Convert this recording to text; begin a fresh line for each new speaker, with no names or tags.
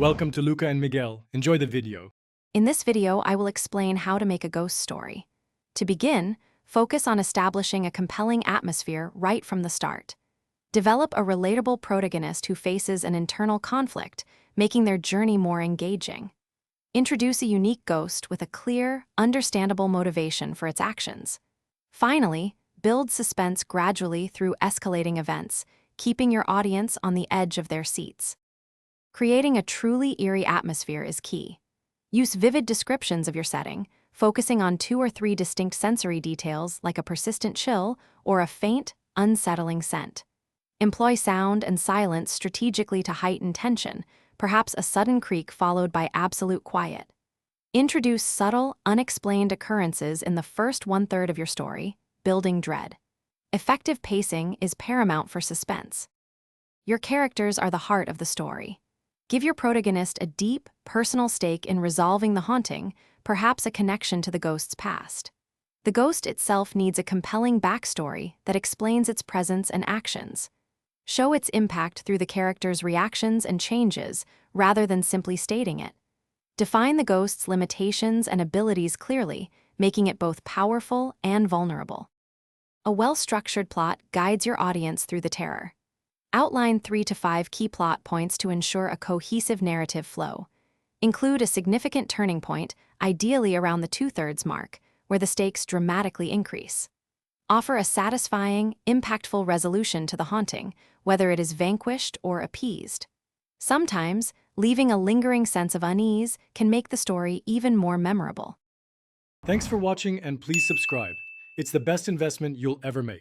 Welcome to Luca and Miguel. Enjoy the video.
In this video, I will explain how to make a ghost story. To begin, focus on establishing a compelling atmosphere right from the start. Develop a relatable protagonist who faces an internal conflict, making their journey more engaging. Introduce a unique ghost with a clear, understandable motivation for its actions. Finally, build suspense gradually through escalating events, keeping your audience on the edge of their seats. Creating a truly eerie atmosphere is key. Use vivid descriptions of your setting, focusing on 2 or 3 distinct sensory details like a persistent chill or a faint, unsettling scent. Employ sound and silence strategically to heighten tension, perhaps a sudden creak followed by absolute quiet. Introduce subtle, unexplained occurrences in the first 1/3 of your story, building dread. Effective pacing is paramount for suspense. Your characters are the heart of the story. Give your protagonist a deep, personal stake in resolving the haunting, perhaps a connection to the ghost's past. The ghost itself needs a compelling backstory that explains its presence and actions. Show its impact through the character's reactions and changes, rather than simply stating it. Define the ghost's limitations and abilities clearly, making it both powerful and vulnerable. A well-structured plot guides your audience through the terror. Outline 3 to 5 key plot points to ensure a cohesive narrative flow. Include a significant turning point, ideally around the 2/3 mark, where the stakes dramatically increase. Offer a satisfying, impactful resolution to the haunting, whether it is vanquished or appeased. Sometimes, leaving a lingering sense of unease can make the story even more memorable.
Thanks for watching and please subscribe. It's the best investment you'll ever make.